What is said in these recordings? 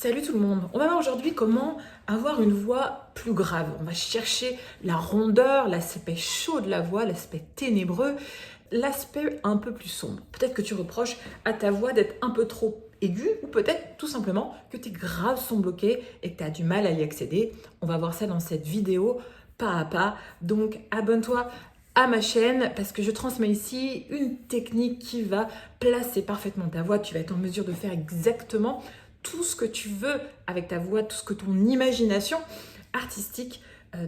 Salut tout le monde, on va voir aujourd'hui comment avoir une voix plus grave. On va chercher la rondeur, l'aspect chaud de la voix, l'aspect ténébreux, l'aspect un peu plus sombre. Peut-être que tu reproches à ta voix d'être un peu trop aiguë ou peut-être tout simplement que tes graves sont bloqués et que tu as du mal à y accéder. On va voir ça dans cette vidéo pas à pas. Donc abonne-toi à ma chaîne parce que je transmets ici une technique qui va placer parfaitement ta voix. Tu vas être en mesure de faire exactement tout ce que tu veux avec ta voix, tout ce que ton imagination artistique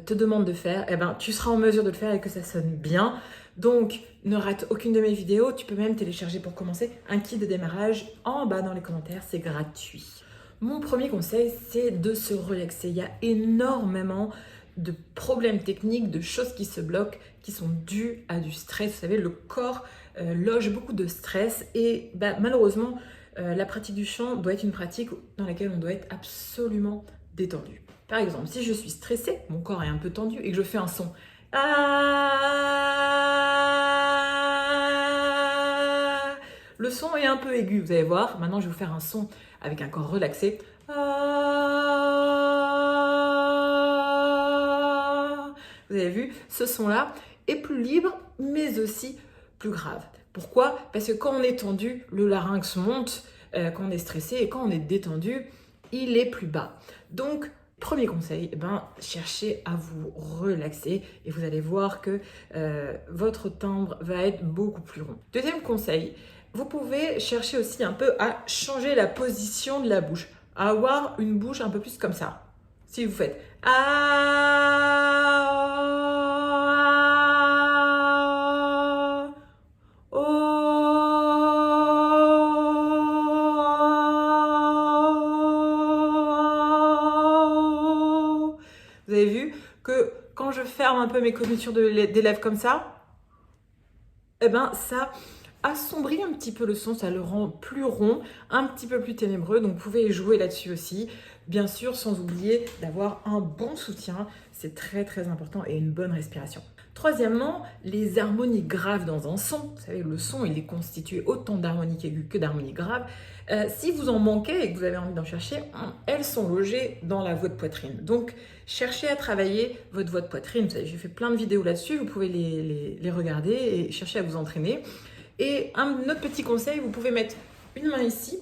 te demande de faire, tu seras en mesure de le faire et que ça sonne bien. Donc, ne rate aucune de mes vidéos. Tu peux même télécharger pour commencer un kit de démarrage en bas dans les commentaires, c'est gratuit. Mon premier conseil, c'est de se relaxer. Il y a énormément de problèmes techniques, de choses qui se bloquent, qui sont dues à du stress. Vous savez, le corps loge beaucoup de stress et malheureusement, la pratique du chant doit être une pratique dans laquelle on doit être absolument détendu. Par exemple, si je suis stressée, mon corps est un peu tendu et que je fais un son ah, le son est un peu aigu, vous allez voir. Maintenant, je vais vous faire un son avec un corps relaxé. Vous avez vu, ce son-là est plus libre, mais aussi plus grave. Pourquoi? Parce que quand on est tendu, le larynx monte, quand on est stressé, et quand on est détendu, il est plus bas. Donc, premier conseil, cherchez à vous relaxer et vous allez voir que votre timbre va être beaucoup plus rond. Deuxième conseil, vous pouvez chercher aussi un peu à changer la position de la bouche, à avoir une bouche un peu plus comme ça. Si vous faites vous avez vu que quand je ferme un peu mes commissures des lèvres comme ça, ça assombrit un petit peu le son, ça le rend plus rond, un petit peu plus ténébreux, donc vous pouvez jouer là-dessus aussi. Bien sûr, sans oublier d'avoir un bon soutien, c'est très très important, et une bonne respiration. Troisièmement, les harmonies graves dans un son. Vous savez, le son, il est constitué autant d'harmoniques aiguës que d'harmonies graves. Si vous en manquez et que vous avez envie d'en chercher, elles sont logées dans la voie de poitrine. Donc, cherchez à travailler votre voie de poitrine. Vous savez, j'ai fait plein de vidéos là-dessus, vous pouvez les regarder et chercher à vous entraîner. Et un autre petit conseil, vous pouvez mettre une main ici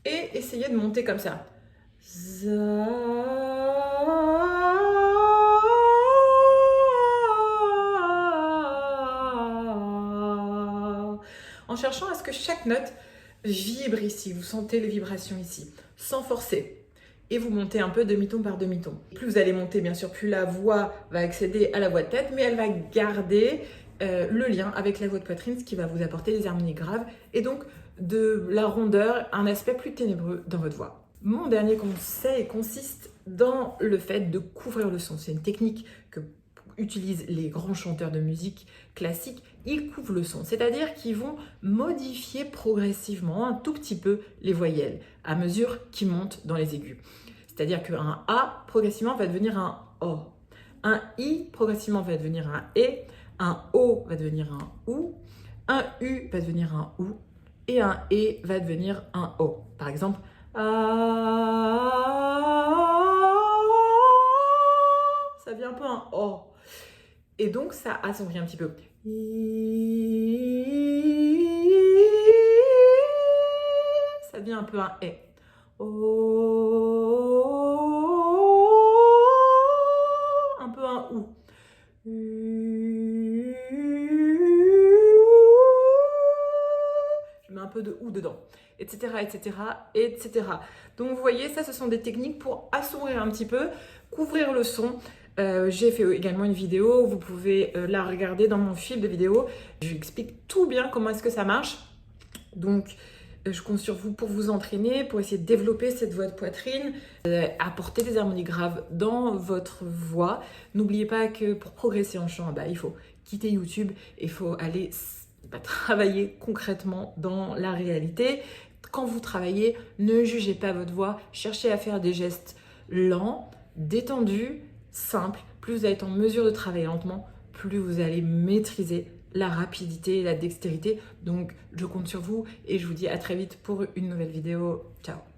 et essayer de monter comme ça. En cherchant à ce que chaque note vibre ici, vous sentez les vibrations ici, sans forcer. Et vous montez un peu demi-ton par demi-ton. Plus vous allez monter, bien sûr, plus la voix va accéder à la voix de tête, mais elle va garder le lien avec la voix de poitrine, ce qui va vous apporter des harmonies graves et donc de la rondeur, un aspect plus ténébreux dans votre voix. Mon dernier conseil consiste dans le fait de couvrir le son. C'est une technique que utilisent les grands chanteurs de musique classique. Ils couvrent le son, c'est-à-dire qu'ils vont modifier progressivement un tout petit peu les voyelles à mesure qu'ils montent dans les aigus. C'est-à-dire qu'un A progressivement va devenir un O, un I progressivement va devenir un E, un O va devenir un OU, un U va devenir un OU et un E va devenir un O. Par exemple, ça devient un peu un O. Et donc, ça assombrit un petit peu. Ça devient un peu un E. Un peu un OU. Je mets un peu de OU dedans, etc., etc., etc. Donc, vous voyez, ça, ce sont des techniques pour assombrir un petit peu, couvrir le son. J'ai fait également une vidéo, vous pouvez la regarder dans mon fil de vidéo. J'explique tout bien comment est-ce que ça marche. Donc, je compte sur vous pour vous entraîner, pour essayer de développer cette voix de poitrine, apporter des harmonies graves dans votre voix. N'oubliez pas que pour progresser en chant, il faut quitter YouTube et il faut aller travailler concrètement dans la réalité. Quand vous travaillez, ne jugez pas votre voix, cherchez à faire des gestes lents, détendus, simple, plus vous allez être en mesure de travailler lentement, plus vous allez maîtriser la rapidité et la dextérité. Donc, je compte sur vous et je vous dis à très vite pour une nouvelle vidéo. Ciao!